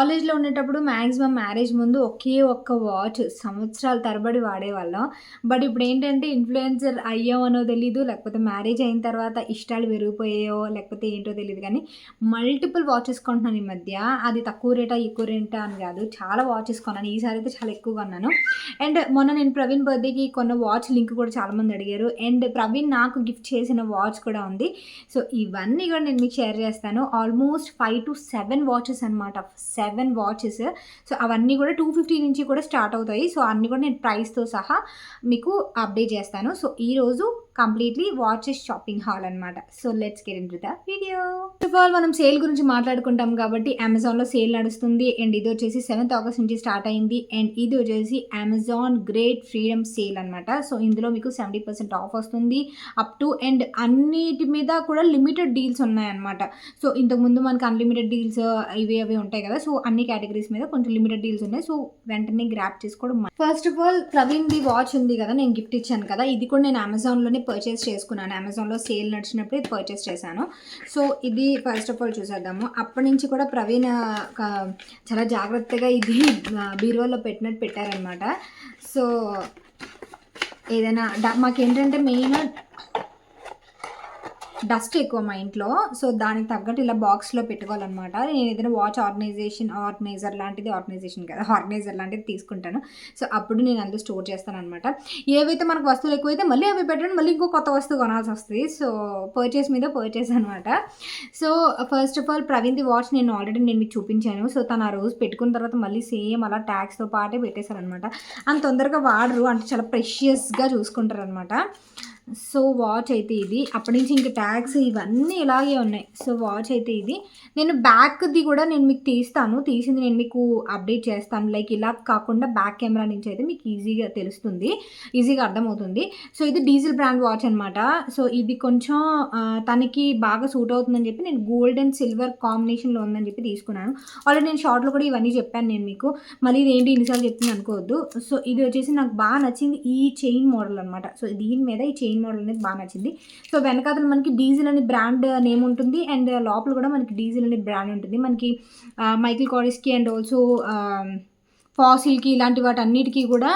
కాలేజ్‌లో ఉండేటప్పుడు maximum marriage ముందు ఒకే ఒక్క వాచ్ సంవత్సరాల తరబడి వాడేవాళ్ళం. బట్ ఇప్పుడేంటంటే ఇన్‌ఫ్లుయెన్సర్ అయ్యామనో తెలీదు, లేకపోతే మ్యారేజ్ అయిన తర్వాత ఇష్టాలు పెరిగిపోయాయో, లేకపోతే ఏంటో తెలీదు గానీ, మల్టిపుల్ వాచెస్ కొంటున్నాను ఈ మధ్య. అది తక్కువ రేటా, ఎక్కువ రేటా అని గాదు. చాలా వాచెస్ కొన్నాను. ఈసారైతే చాలా ఎక్కువ కొన్నాను. అండ్ మొన్న నేను ప్రవీణ్ బర్త్‌డేకి కొన్న వాచ్ లింక్ కూడా చాలామంది అడిగారు. అండ్ ప్రవీణ్ నాకు గిఫ్ట్ చేసిన వాచ్ కూడా ఉంది. సో, ఇవన్నీ గూడా నేను మీకు షేర్ చేస్తాను. ఆల్మోస్ట్ 5-7 వాచెస్ అనమాట. 7 వాచెస్. సో, అవన్నీ గూడా 250 నుంచి కూడా స్టార్ట్ అవుతాయి. సో, అన్నీ కూడా నేను ప్రైస్‌తో సహా మీకు అప్డేట్ చేస్తాను. సో, ఈరోజు కంప్లీట్‌లీ వాచెస్ షాపింగ్ హాల్ అనమాట. So, let's get into the video. First of all మనం సేల్ గురించి మాట్లాడుకుంటాం కాబట్టి అమెజాన్‌లో సేల్ నడుస్తుంది. అండ్ ఇది వచ్చేసి 7th ఆగస్ట్ నుంచి స్టార్ట్ అయింది. అండ్ ఇది వచ్చేసి అమెజాన్ గ్రేట్ ఫ్రీడమ్ సేల్ అనమాట. సో, ఇందులో మీకు 70% ఆఫ్ వస్తుంది. అప్ టు అండ్ అన్నిటి మీద కూడా లిమిటెడ్ డీల్స్ ఉన్నాయన్నమాట. సో, ఇంతకుముందు మనకు అన్‌లిమిటెడ్ డీల్స్ ఇవి అవి ఉంటాయి కదా! సో, అన్ని కేటగిరీస్ మీద కొంచెం లిమిటెడ్ డీల్స్ ఉన్నాయి. సో, వెంటనే గ్రాబ్ చేసుకోవడం ఫస్ట్ ఆఫ్ ఆల్ ప్రవీణ్‌ది వాచ్ ఉంది కదా! నేను గిఫ్ట్ ఇచ్చాను కదా! ఇది కూడా నేను అమెజాన్‌లోనే పర్చేస్ చేసుకున్నాను. అమెజాన్‌లో సేల్ నడిచినప్పుడు ఇది పర్చేస్ చేశాను. సో, ఇది ఫస్ట్ ఆఫ్ ఆల్ చూసేద్దాము. అప్పటి నుంచి కూడా ప్రవీణ్ చాలా జాగ్రత్తగా ఇది బీరువాలో పెట్టినట్టు పెట్టారనమాట. సో, ఏదైనా మాకేంటంటే మెయిన్ డస్ట్ ఎక్కువ మా ఇంట్లో. సో, దానికి తగ్గట్టు ఇలా బాక్స్‌లో పెట్టుకోవాలనమాట. నేను ఏదైనా వాచ్ ఆర్గనైజర్ లాంటిది తీసుకుంటాను. సో, అప్పుడు నేను అందులో స్టోర్ చేస్తాననమాట. ఏవైతే మనకు వస్తువులు ఎక్కువైతే మళ్ళీ అవి పెట్టండి, మళ్ళీ ఇంకో కొత్త వస్తువు కొనాల్సొస్తది. సో, పర్చేస్ మీద పర్చేస్ అనమాట. సో, ఫస్ట్ ఆఫ్ ఆల్ ప్రవీణ్‌ది వాచ్ ఆల్రెడీ నేను మీకు చూపించాను. సో, తను ఆ రోజు పెట్టుకున్న తర్వాత మళ్ళీ సేమ్ అలా ట్యాగ్స్‌తో పాటే పెట్టేశారనమాట. అంత తొందరగా వాడరు. అంటే చాలా ప్రెషియస్‌గా చూసుకుంటారనమాట. సో, వాచ్ అయితే ఇది. అప్పటి నుంచి ఇంక ట్యాగ్స్ ఇవన్నీ ఇలాగే ఉన్నాయి. సో, వాచ్ అయితే ఇది. నేను బ్యాక్‌ది కూడా నేను మీకు తీస్తాను. తీసింది నేను మీకు అప్డేట్ చేస్తాను. లైక్ ఇలా కాకుండా బ్యాక్ కెమెరా నుంచి అయితే మీకు ఈజీగా తెలుస్తుంది. ఈజీగా అర్థమవుతుంది. సో, ఇది డీజిల్ బ్రాండ్ వాచ్ అనమాట. సో, ఇది కొంచెం తనకి బాగా సూట్ అవుతుందని చెప్పి నేను గోల్డ్ అండ్ సిల్వర్ కాంబినేషన్‌లో ఉందని చెప్పి తీసుకున్నాను. ఆల్రెడీ నేను షార్ట్‌లో కూడా ఇవన్నీ చెప్పాను నేను మీకు. మళ్ళీ ఇదేంటి ఇన్నిసార్లు చెప్తుంది అనుకోవద్దు. సో, ఇది వచ్చేసి నాకు బాగా నచ్చింది ఈ చైన్ మోడల్ అనమాట. సో, దీని మీద ఈ చైన్ మోడల్ అనేది బాగా నచ్చింది. సో, వెనకాతల మనకి డీజిల్ అని బ్రాండ్ నేమ్ ఉంటుంది. అండ్ లోపల కూడా మనకి డీజిల్ అనే బ్రాండ్ ఉంటుంది. మనకి మైకిల్ కారిస్‌కి అండ్ ఆల్సో ఫాసిల్‌కి ఇలాంటి వాటన్నిటికి కూడా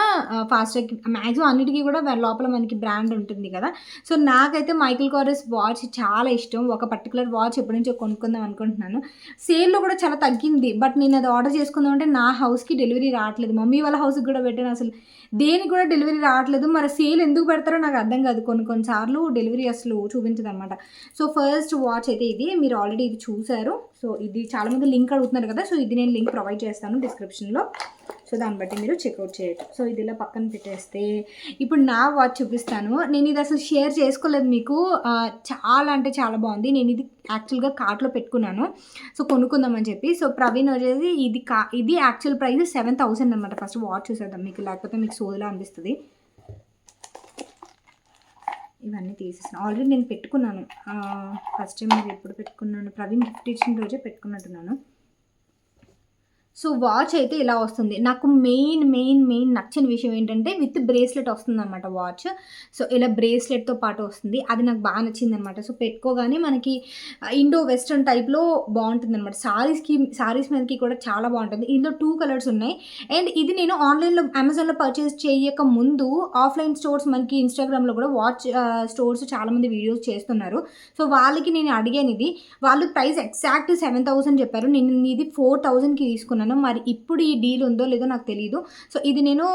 ఫాస్ట్‌ట్రాక్ మాక్సిమం అన్నిటికి కూడా లోపల మనకి బ్రాండ్ ఉంటుంది కదా! సో, నాకైతే మైకిల్ కారిస్ వాచ్ చాలా ఇష్టం. ఒక పర్టిక్యులర్ వాచ్ ఎప్పటినుంచో కొనుక్కుందాం అనుకుంటున్నాను. సేల్‌లో కూడా చాలా తగ్గింది. బట్ నేను అది ఆర్డర్ చేసుకుందాం అంటే నా హౌస్‌కి డెలివరీ రావట్లేదు. మమ్మీ వాళ్ళ హౌస్‌కి కూడా పెట్టాను. అసలు దేనికి కూడా డెలివరీ రావట్లేదు. మరి సేల్ ఎందుకు పెడతారో నాకు అర్థం కాదు. కొన్ని సార్లు డెలివరీ అసలు చూపించదనమాట. సో, ఫస్ట్ వాచ్ అయితే ఇది. మీరు ఆల్రెడీ ఇది చూసారు. సో, ఇది చాలామంది లింక్ అడుగుతున్నారు కదా! సో, ఇది నేను లింక్ ప్రొవైడ్ చేస్తాను డిస్క్రిప్షన్‌లో. సో, దాన్ని బట్టి మీరు చెక్అవుట్ చేయొచ్చు. సో, ఇది ఇలా పక్కన పెట్టేస్తే ఇప్పుడు నా వాచ్ చూపిస్తాను. నేను ఇది అసలు షేర్ చేసుకోలేదు మీకు. చాలా అంటే చాలా బాగుంది. నేను ఇది యాక్చువల్‌గా కార్ట్‌లో పెట్టుకున్నాను. సో, కొనుక్కుందామని చెప్పి. సో, ప్రవీణ్ వచ్చేసి ఇది యాక్చువల్ ప్రైస్ 7,000 అనమాట. ఫస్ట్ వాచ్ చూసేద్దాం మీకు, లేకపోతే మీకు సోదిలా అనిపిస్తుంది. ఇవన్నీ తీసేసాను. ఆల్రెడీ నేను పెట్టుకున్నాను. ఫస్ట్ టైం ఇది ఎప్పుడు పెట్టుకున్నాను, ప్రవీణ్ గిఫ్ట్ ఇచ్చిన రోజే పెట్టుకున్నట్టున్నాను. సో, వాచ్ అయితే ఇలా వస్తుంది. నాకు మెయిన్ నచ్చిన విషయం ఏంటంటే విత్ బ్రేస్లెట్ వస్తుందనమాట వాచ్. సో, ఇలా బ్రేస్లెట్‌తో పాటు వస్తుంది. అది నాకు బాగా నచ్చిందనమాట. సో, పెట్టుకోగానే మనకి ఇండో వెస్టర్న్ టైప్‌లో బాగుంటుందనమాట. సారీస్ మీదకి కూడా చాలా బాగుంటుంది. ఇందులో 2 కలర్స్ ఉన్నాయి. అండ్ ఇది నేను ఆన్‌లైన్‌లో అమెజాన్‌లో పర్చేస్ చేయక ముందు ఆఫ్‌లైన్ స్టోర్స్ మనకి ఇన్‌స్టాగ్రామ్‌లో కూడా వాచ్ స్టోర్స్ చాలామంది వీడియోస్ చేస్తున్నారు. సో, వాళ్ళకి నేను అడిగాను ఇది. వాళ్ళు ప్రైస్ ఎగ్జాక్ట్ 7,000 చెప్పారు. నేను ఇది 4,000కి తీసుకున్నాను. మరి ఇప్పుడు ఈ డీల్ ఉందో లేదో నాకు తెలీదు. సో, ఇది నేను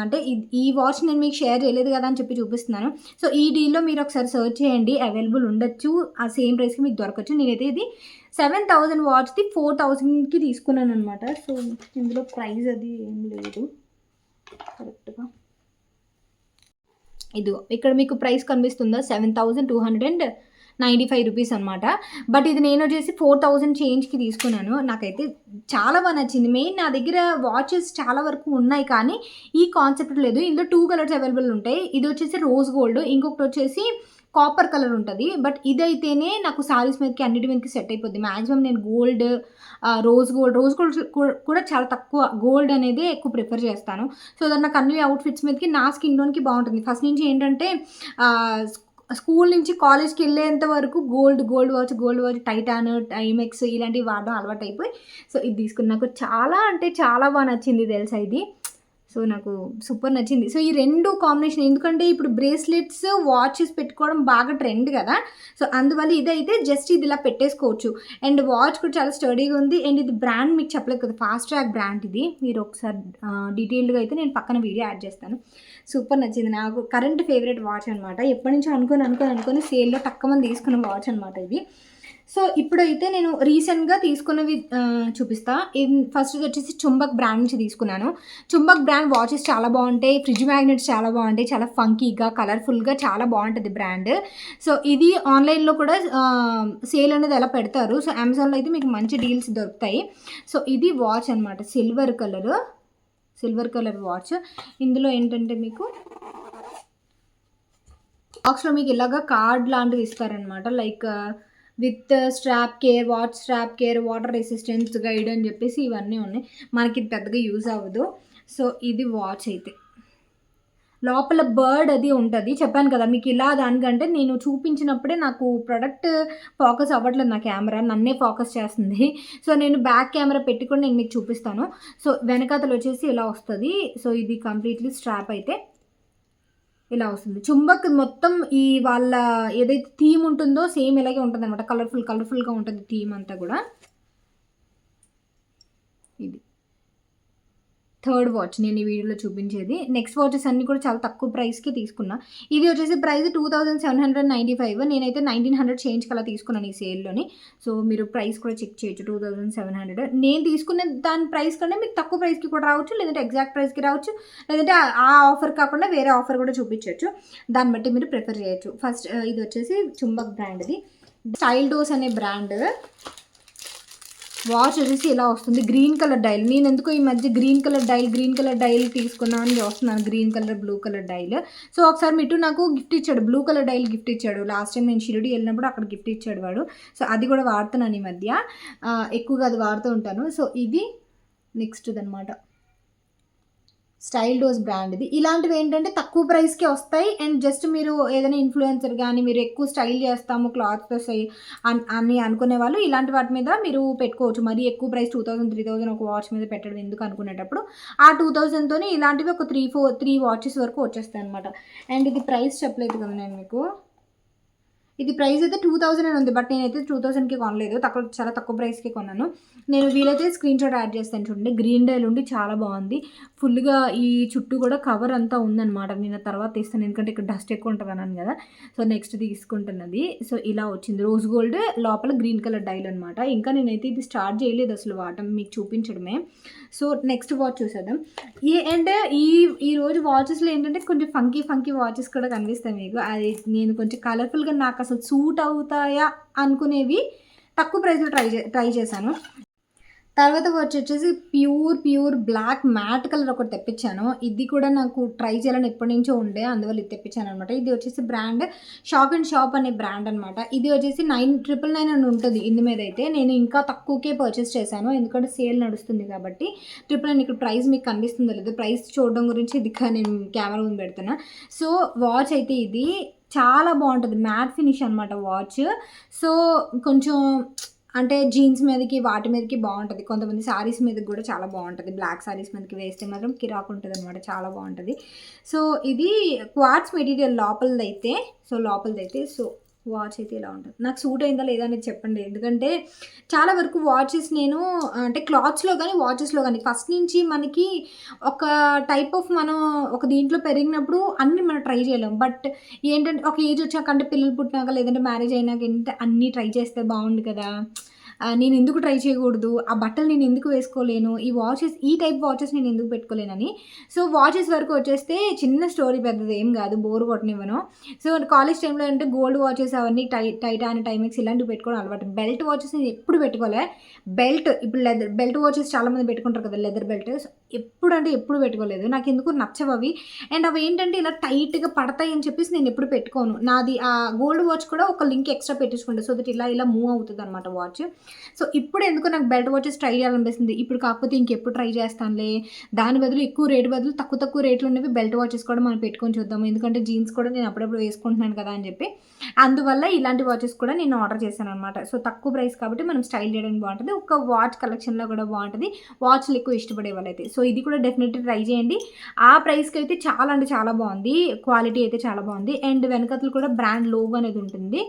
అంటే ఈ వాచ్ నేను మీకు షేర్ చేయలేదు కదా అని చెప్పి చూపిస్తున్నాను. సో, ఈ డీల్‌లో మీరు ఒకసారి సెర్చ్ చేయండి. అవైలబుల్ ఉండొచ్చు. ఆ సేమ్ ప్రైస్‌కి మీకు దొరకచ్చు. నేనైతే ఇది 7,000 వాచ్‌ది 4,000కి తీసుకున్నాననమాట. సో, ఇందులో ప్రైస్ అది ఏం లేదు కరెక్ట్‌గా. ఇదిగో ఇక్కడ మీకు ప్రైస్ కనిపిస్తుందా? 7,295 రూపీస్ అనమాట. బట్ ఇది నేను వచ్చేసి 4,000 చేంజ్‌కి తీసుకున్నాను. నాకైతే చాలా బాగా నచ్చింది. మెయిన్ నా దగ్గర వాచెస్ చాలా వరకు ఉన్నాయి కానీ ఈ కాన్సెప్ట్ లేదు. ఇందులో 2 కలర్స్ అవైలబుల్ ఉంటాయి. ఇది వచ్చేసి రోజ్ గోల్డ్, ఇంకొకటి వచ్చేసి కాపర్ కలర్ ఉంటది. బట్ ఇదైతేనే నాకు సారీస్ మీదకి అన్నిటి మీదకి సెట్ అయిపోద్ది. మాక్సిమం నేను గోల్డ్, రోజ్ గోల్డ్ కూడా చాలా తక్కువ, గోల్డ్ అనేది ఎక్కువ ప్రిఫర్ చేస్తాను. సో, దట్ నాకు అన్ని అవుట్‌ఫిట్స్ మీదకి నా స్కిన్ టోన్‌కి బాగుంటుంది. ఫస్ట్ నుంచి ఏంటంటే స్కూల్ నుంచి కాలేజ్కి వెళ్ళేంత వరకు గోల్డ్ వాచ్ టైటాన్, టైమెక్స్ ఇలాంటివి వాడడం అలవాటైపోయి సో ఇది తీసుకుని నాకు చాలా అంటే చాలా బాగా నచ్చింది తెలుసా ఇది. సో నాకు సూపర్ నచ్చింది. సో ఈ 2 కాంబినేషన్ ఎందుకంటే ఇప్పుడు బ్రేస్లెట్స్, వాచెస్ పెట్టుకోవడం బాగా ట్రెండ్ కదా. సో అందువల్ల ఇదైతే జస్ట్ ఇది ఇలా పెట్టేసుకోవచ్చు. అండ్ వాచ్ కూడా చాలా స్టడీగా ఉంది. అండ్ ఇది బ్రాండ్ మీకు చెప్పలేదు కదా, ఫాస్ట్ ట్రాక్ బ్రాండ్ ఇది. మీరు ఒకసారి డీటెయిల్డ్గా అయితే నేను పక్కన వీడియో యాడ్ చేస్తాను. సూపర్ నచ్చింది నాకు. కరెంట్ ఫేవరెట్ వాచ్ అనమాట. ఎప్పటి నుంచో అనుకొని సేల్లో తక్కువ తీసుకున్న వాచ్ అనమాట ఇది. సో ఇప్పుడైతే నేను రీసెంట్గా తీసుకున్నవి చూపిస్తా. ఫస్ట్ వచ్చేసి చుంబక్ బ్రాండ్ నుంచి తీసుకున్నాను. చుంబక్ బ్రాండ్ వాచెస్ చాలా బాగుంటాయి, ఫ్రిడ్జ్ మ్యాగ్నెట్స్ చాలా బాగుంటాయి, చాలా ఫంకీగా కలర్ఫుల్గా చాలా బాగుంటుంది బ్రాండ్. సో ఇది ఆన్లైన్లో కూడా సేల్ అనేది ఎలా పెడతారు. సో అమెజాన్లో అయితే మీకు మంచి డీల్స్ దొరుకుతాయి. సో ఇది వాచ్ అనమాట, సిల్వర్ కలర్ వాచ్. ఇందులో ఏంటంటే మీకు బాక్స్లో మీకు ఇలాగా కార్డ్ లాంటివి ఇస్తారనమాట. Like with strap care, watch strap care, water resistance guide అని చెప్పేసి ఇవన్నీ ఉన్నాయి. మనకి ఇది పెద్దగా యూజ్ అవ్వదు. సో ఇది వాచ్ అయితే లోపల బర్డ్ అది ఉంటుంది. చెప్పాను కదా మీకు ఇలా దానికంటే నేను చూపించినప్పుడే నాకు ప్రోడక్ట్ ఫోకస్ అవ్వట్లేదు, నా కెమెరా నన్నే ఫోకస్ చేస్తుంది. సో నేను బ్యాక్ కెమెరా పెట్టుకొని నేను మీకు చూపిస్తాను. సో వెనకాతలు వచ్చేసి ఇలా వస్తుంది. సో ఇది కంప్లీట్లీ స్ట్రాప్ అయితే ఇలా వస్తుంది. చుంబక్ మొత్తం ఈ వాళ్ళ ఏదైతే థీమ్ ఉంటుందో సేమ్ ఇలాగే ఉంటుంది అనమాట. కలర్ఫుల్గా ఉంటుంది థీమ్ అంతా కూడా. ఇది థర్డ్ వాచ్ నేను ఈ వీడియోలో చూపించేది. నెక్స్ట్ వాచెస్ అన్నీ కూడా చాలా తక్కువ ప్రైస్కి తీసుకున్నా. ఇది వచ్చేసి ప్రైస్ 2795. నేనైతే 1900 చేంజ్కి అలా తీసుకున్నాను ఈ సేల్లోని. సో మీరు ప్రైస్ కూడా చెక్ చేయొచ్చు. 2700 నేను తీసుకునే దాని ప్రైస్ కన్నా మీకు తక్కువ ప్రైస్కి కూడా రావచ్చు, లేదంటే ఎగ్జాక్ట్ ప్రైస్కి రావచ్చు, లేదంటే ఆ ఆఫర్ కాకుండా వేరే ఆఫర్ కూడా చూపించవచ్చు. దాన్ని బట్టి మీరు ప్రిఫర్ చేయొచ్చు. ఫస్ట్ ఇది వచ్చేసి చుంబక్ బ్రాండ్ది, స్టైల్ డోస్ అనే బ్రాండ్ వాచ్ వచ్చేసి ఇలా వస్తుంది. Green colour dial. నేను ఎందుకో ఈ మధ్య గ్రీన్ కలర్ డైల్ తీసుకున్నాను అని వస్తున్నాను. Green colour, blue colour dial. So ఒకసారి మిట్టు నాకు గిఫ్ట్ ఇచ్చాడు, బ్లూ కలర్ డైల్ గిఫ్ట్ ఇచ్చాడు. లాస్ట్ టైం నేను షిరిడి వెళ్ళినప్పుడు అక్కడ గిఫ్ట్ ఇచ్చాడు వాడు. సో అది కూడా వాడుతున్నాను ఈ మధ్య, ఎక్కువగా అది వాడుతూ ఉంటాను. సో ఇది నెక్స్ట్ది అనమాట, స్టైల్ డోస్ బ్రాండ్ ఇది. ఇలాంటివి ఏంటంటే తక్కువ ప్రైస్కి వస్తాయి. అండ్ జస్ట్ మీరు ఏదైనా ఇన్ఫ్లుయెన్సర్ కానీ మీరు ఎక్కువ స్టైల్ చేస్తాము క్లాత్తో అని అనుకునే వాళ్ళు ఇలాంటి వాటి మీద మీరు పెట్టుకోవచ్చు. మరి ఎక్కువ ప్రైస్ 2000, 3000 ఒక వాచ్ మీద పెట్టడం ఎందుకు అనుకునేటప్పుడు ఆ 2000తోనే ఇలాంటివి ఒక 3 వాచెస్ వరకు వచ్చేస్తాయి అనమాట. అండ్ ఇది ప్రైస్ చెప్పలేదు కదా నేను మీకు. ఇది ప్రైస్ అయితే 2000 అని ఉంది, బట్ నేనైతే 2000కి కొనలేదు, చాలా తక్కువ ప్రైస్కి కొన్నాను. నేను వీలైతే స్క్రీన్ షాట్ యాడ్ చేస్తాను చూడండి. గ్రీన్ డైల్ ఉండి చాలా బాగుంది. ఫుల్గా ఈ చుట్టూ కూడా కవర్ అంతా ఉందన్నమాట. నేను తర్వాత తీస్తాను ఎందుకంటే ఇక్కడ డస్ట్ ఎక్కువ ఉంటుంది అన్నాను కదా. సో నెక్స్ట్ తీసుకుంటున్నది. సో ఇలా వచ్చింది, రోజ్ గోల్డ్ లోపల గ్రీన్ కలర్ డైల్ అనమాట. ఇంకా నేనైతే ఇది స్టార్ట్ చేయలేదు అసలు వాడటం, మీకు చూపించడమే. సో నెక్స్ట్ వాచ్ చూసేద్దాం. అండ్ ఈ రోజు వాచెస్లో ఏంటంటే కొంచెం ఫంకీ వాచెస్ కూడా కనిపిస్తాయి మీకు. అది నేను కొంచెం కలర్ఫుల్గా నాకు అసలు సూట్ అవుతాయా అనుకునేవి తక్కువ ప్రైస్లో ట్రై చేశాను. తర్వాత వచ్చేసి ప్యూర్ బ్లాక్ మ్యాట్ కలర్ ఒకటి తెప్పించాను. ఇది కూడా నాకు ట్రై చేయాలని ఎప్పటి నుంచో ఉండే, అందువల్ల ఇది తెప్పించాను అనమాట. ఇది వచ్చేసి బ్రాండ్ షాప్ అండ్ షాప్ అనే బ్రాండ్ అనమాట. ఇది వచ్చేసి 999 అని ఉంటుంది. ఇందు మీద అయితే నేను ఇంకా తక్కువకే పర్చేస్ చేశాను ఎందుకంటే సేల్ నడుస్తుంది కాబట్టి. 999 ఇక్కడ ప్రైస్ మీకు కనిపిస్తుందో లేదు, ప్రైస్ చూడడం గురించి ఇది నేను కెమెరా ముందు పెడుతున్నా. సో వాచ్ అయితే ఇది చాలా బాగుంటుంది, మ్యాట్ ఫినిష్ అనమాట వాచ్. సో కొంచెం అంటే జీన్స్ మీదకి వాటి మీదకి బాగుంటుంది. కొంతమంది శారీస్ మీదకి కూడా చాలా బాగుంటుంది. బ్లాక్ శారీస్ మీదకి వేస్తే మాత్రం కిరాకు ఉంటుంది అనమాట, చాలా బాగుంటుంది. సో ఇది క్వార్ట్స్ మెటీరియల్ లోపలదైతే. సో వాచ్ అయితే ఇలా ఉంటుంది. నాకు సూట్ అయిందా లేదా అనేది చెప్పండి. ఎందుకంటే చాలా వరకు వాచెస్ నేను అంటే క్లాత్స్లో కానీ వాచెస్లో కానీ ఫస్ట్ నుంచి మనకి ఒక టైప్ ఆఫ్ మనం ఒక దీంట్లో పెరిగినప్పుడు అన్నీ మనం ట్రై చేయలేం. బట్ ఏంటంటే ఒక ఏజ్ వచ్చాక అంటే పిల్లలు పుట్టినాక లేదంటే మ్యారేజ్ అయినాక ఏంటంటే అన్నీ ట్రై చేస్తే బాగుండు కదా, నేను ఎందుకు ట్రై చేయకూడదు, ఆ బట్టలు నేను ఎందుకు వేసుకోలేను, ఈ టైప్ వాచెస్ నేను ఎందుకు పెట్టుకోలేనని. సో వాచెస్ వరకు వచ్చేస్తే చిన్న స్టోరీ, పెద్దది ఏం కాదు, బోర్ కొట్టనివ్వను. సో కాలేజ్ టైంలో అంటే గోల్డ్ వాచెస్ అవన్నీ టైటాన్, టైమెక్స్ ఇలాంటివి పెట్టుకోవడం అలవాటు. బెల్ట్ వాచెస్ నేను ఎప్పుడు పెట్టుకోలే. ఇప్పుడు బెల్ట్ వాచెస్ చాలామంది పెట్టుకుంటారు కదా, లెదర్ బెల్ట్. ఎప్పుడంటే ఎప్పుడు పెట్టుకోలేదు. నాకెందుకో నచ్చవవి. అండ్ అవేంటంటే ఇలా టైట్‌గా పడతాయి అని చెప్పేసి నేనెప్పుడు పెట్టుకోను. నాది గోల్డ్ వాచ్ కూడా ఒక లింక్ ఎక్స్‌ట్రా పెట్టించుకుంటా. సో దట్ ఇలా మూవ్ అవుతదనమాట వాచ్. సో ఇప్పుడెందుకో నాకు బెల్ట్ వాచెస్ ట్రై చేయాలనిపిస్తుంది. ఇప్పుడు కాకపోతే ఇంకెప్పుడు ట్రై చేస్తానులే. దాని బదులు ఎక్కువ రేట్ బదులు తక్కువ రేట్లు ఉన్నవి బెల్ట్ వాచెస్ కూడా మనం పెట్టుకొని చూద్దాము. ఎందుకంటే జీన్స్ కూడా నేను అప్పుడప్పుడు వేసుకుంటున్నాను కదా అని చెప్పి. అందువల్ల ఇలాంటి వాచెస్ కూడా నేను ఆర్డర్ చేశాననమాట. సో తక్కువ ప్రైస్ కాబట్టి మనం స్టైల్ చేయడానికి బావుంటది. ఒక వాచ్ కలెక్షన్‌లో కూడా బావుంటది. వాచ్‌లు ఎక్కువ ఇష్టపడే వాళ్ళైతే. సో ఇది కూడా డెఫినెట్‌లీ ట్రై చేయండి. ఆ ప్రైస్‌కి అయితే చాలా అంటే చాలా బావుంది. క్వాలిటీ అయితే చాలా బావుంది. అండ్ వెనకాతల కూడా బ్రాండ్ లోగో అనేది ఉంటుంది.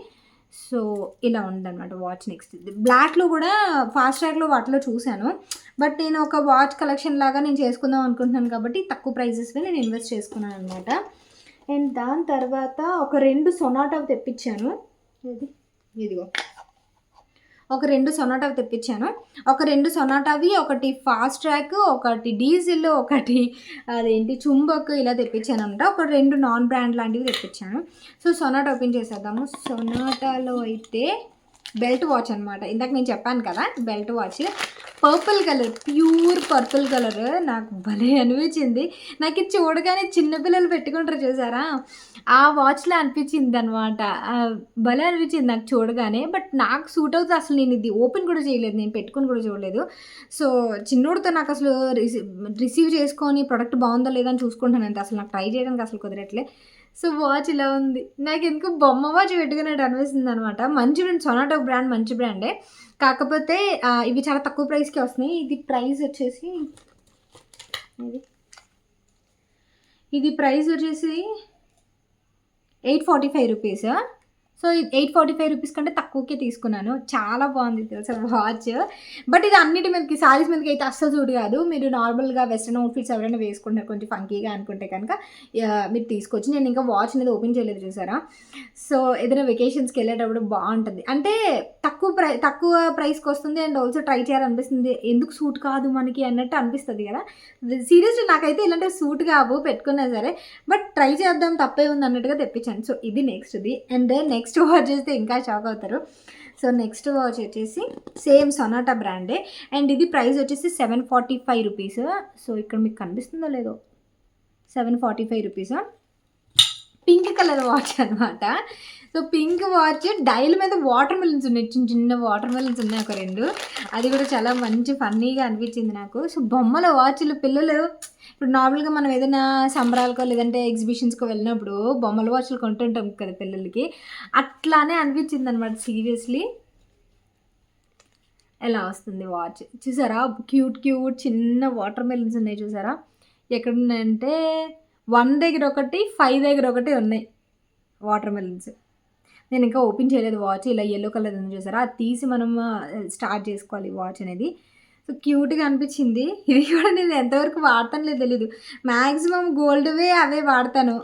సో ఇలా ఉందనమాట వాచ్ నెక్స్ట్. బ్లాక్‌లో కూడా ఫాస్ట్ ట్రాక్‌లో వాటిలో చూసాను. బట్ నేను ఒక వాచ్ కలెక్షన్ లాగా నేను చేసుకుందాం అనుకుంటున్నాను కాబట్టి తక్కువ ప్రైజెస్‌వే నేను ఇన్వెస్ట్ చేసుకున్నాననమాట. అండ్ దాని తర్వాత ఒక 2 సొనాటావి తెప్పించాను. ఇదిగో ఒక 2 సొనాటావి తెప్పించాను. ఒక 2 సొనాటావి, ఒకటి ఫాస్ట్ ట్రాక్, ఒకటి డీజిల్, ఒకటి అదేంటి చుంబక్ ఇలా తెప్పించాననమాట. ఒక 2 నాన్ బ్రాండ్ లాంటివి తెప్పించాను. సో సొనాటా ఓపెన్ చేసేద్దాము. సొనాటాలో అయితే బెల్ట్ వాచ్ అనమాట. ఇందాక నేను చెప్పాను కదా belt watch. Purple colour, pure purple colour నాకు భలే అనిపించింది. నాకు ఇది చూడగానే చిన్నపిల్లలు పెట్టుకుంటారు చూసారా, ఆ వాచ్లా అనిపించిందనమాట. భలే అనిపించింది నాకు చూడగానే. బట్ నాకు సూట్ అవుతుంది. అసలు నేను ఇది ఓపెన్ కూడా చేయలేదు, నేను పెట్టుకొని కూడా చూడలేదు. సో చిన్నోడితో నాకు అసలు రిసీవ్ చేసుకొని ప్రొడక్ట్ బాగుందా లేదా అని చూసుకుంటాను అంతే. అసలు నాకు ట్రై చేయడానికి అసలు కుదరట్లే. సో వాచ్ ఇలా ఉంది. నాకెందుకో బొమ్మ వాచ్ పెట్టుకున్నట్టు అనిపిస్తుందనమాట. మంచి బ్రాండ్, సొనాటా బ్రాండ్ మంచి బ్రాండే. కాకపోతే ఇవి చాలా తక్కువ ప్రైస్‌కే వస్తున్నాయి. ఇది ప్రైస్ వచ్చేసి 845 రూపీస్. సో 845 రూపీస్ కంటే తక్కువకే తీసుకున్నాను. చాలా బాగుంది తెలుసా వాచ్. బట్ ఇది అన్నిటి మీదకి, సారీస్ మీదకి అయితే అస్సలు సూట్ కాదు. మీరు నార్మల్గా వెస్ట్రన్ అవుట్ఫిట్స్ ఎవరైనా వేసుకుంటారు కొంచెం ఫంకీగా అనుకుంటే కనుక మీరు తీసుకోవచ్చు. నేను ఇంకా వాచ్ అనేది ఓపెన్ చేయలేదు చూసారా. సో ఏదైనా వెకేషన్స్కి వెళ్ళేటప్పుడు బాగుంటుంది. అంటే తక్కువ ప్రైస్కి వస్తుంది. అండ్ ఆల్సో ట్రై చేయాలనిపిస్తుంది. ఎందుకు సూట్ కాదు మనకి అన్నట్టు అనిపిస్తుంది కదా. సీరియస్లీ నాకైతే ఇలాంటివి సూట్ కావు పెట్టుకున్నా సరే. బట్ ట్రై చేద్దాం తప్పే ఉంది అన్నట్టుగా తెప్పించాను. సో ఇది నెక్స్ట్ది. అండ్ నెక్స్ట్ వాచ్ చేస్తే ఇంకా షాక్ అవుతారు. సో నెక్స్ట్ వాచ్ వచ్చేసి సేమ్ సొనాటా బ్రాండే. అండ్ ఇది ప్రైస్ వచ్చేసి 745 రూపీస్. సో ఇక్కడ మీకు కనిపిస్తుందో లేదో, 745 రూపీస్. పింక్ కలర్ వాచ్ అనమాట. సో పింక్ వాచ్ డైల్ మీద వాటర్ మెలన్స్ ఉన్నాయి, చిన్న వాటర్ మెలన్స్ ఉన్నాయి ఒక 2. అది కూడా చాలా మంచి ఫన్నీగా అనిపించింది నాకు. సో బొమ్మల వాచ్లు పిల్లలు ఇప్పుడు నార్మల్గా మనం ఏదైనా సంబరాలకో లేదంటే ఎగ్జిబిషన్స్కో వెళ్ళినప్పుడు బొమ్మల వాచ్లు కొంటుంటాం కదా పిల్లలకి, అట్లానే అనిపించింది అనమాట సీరియస్లీ. ఎలా వస్తుంది వాచ్ చూసారా, క్యూట్ చిన్న వాటర్ మెలన్స్ ఉన్నాయి చూసారా. ఎక్కడ ఉన్నాయంటే 1 దగ్గర ఒకటి, 5 దగ్గర ఒకటి ఉన్నాయి వాటర్ మెలన్స్. నేను ఇంకా ఓపెన్ చేయలేదు వాచ్. ఇలా యెల్లో కలర్ ఉంది చూసారా, అది తీసి మనం స్టార్ట్ చేసుకోవాలి వాచ్ అనేది. సో క్యూట్గా అనిపించింది. ఇది కూడా నేను ఎంతవరకు వాడతాను లేదు తెలీదు. మ్యాక్సిమం గోల్డ్వే అవే వాడతాను.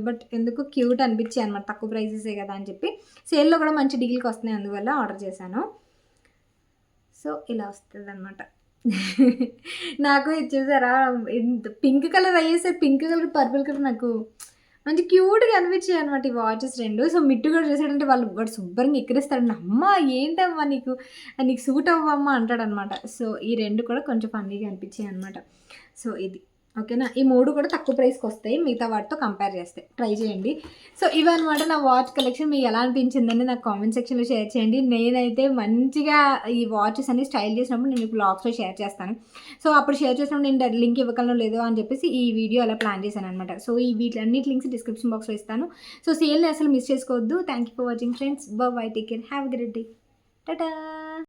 బట్ ఎందుకు క్యూట్ అనిపించాయి అనమాట. తక్కువ ప్రైసెసే కదా అని చెప్పి. సేల్లో కూడా మంచి డీల్కి వస్తున్నాయి, అందువల్ల ఆర్డర్ చేశాను. సో ఇలా వస్తుంది అనమాట. నాకు ఇది చూసారా, పింక్ కలర్ అయ్యేసరి పింక్ కలర్, పర్పుల్ కలర్ నాకు మంచి క్యూట్గా అనిపించాయి అనమాట ఈ వాచెస్ 2. సో మిట్టు కూడా చూసాడంటే వాడు శుభ్రంగా ఎక్కిరిస్తాడు. అమ్మ ఏంటమ్మా నీకు సూట్ అవ్వమ్మా అంటాడనమాట. సో ఈ 2 కూడా కొంచెం ఫన్నీగా అనిపించాయి అనమాట. సో ఇది ఓకేనా. ఈ 3 కూడా తక్కువ ప్రైస్కి వస్తాయి మిగతా వాటితో కంపేర్ చేస్తే. ట్రై చేయండి. సో ఇవన్నమాట నా వాచ్ కలెక్షన్. మీకు ఎలా అనిపించిందని నాకు కామెంట్ సెక్షన్లో షేర్ చేయండి. నేనైతే మంచిగా ఈ వాచెస్ అన్ని స్టైల్ చేసినప్పుడు నేను బ్లాగ్స్లో షేర్ చేస్తాను. సో అప్పుడు షేర్ చేసినప్పుడు నేను లింక్ ఇవ్వగలను లేదో అని చెప్పేసి ఈ వీడియో అలా ప్లాన్ చేశాను అనమాట. సో ఈ వీటిలన్నిటి లింక్స్ డిస్క్రిప్షన్ బాక్స్లో ఇస్తాను. సో సేల్ని అసలు మిస్ చేసుకోవద్దు. Thank you for watching friends. By, take care, have a great day. Tata.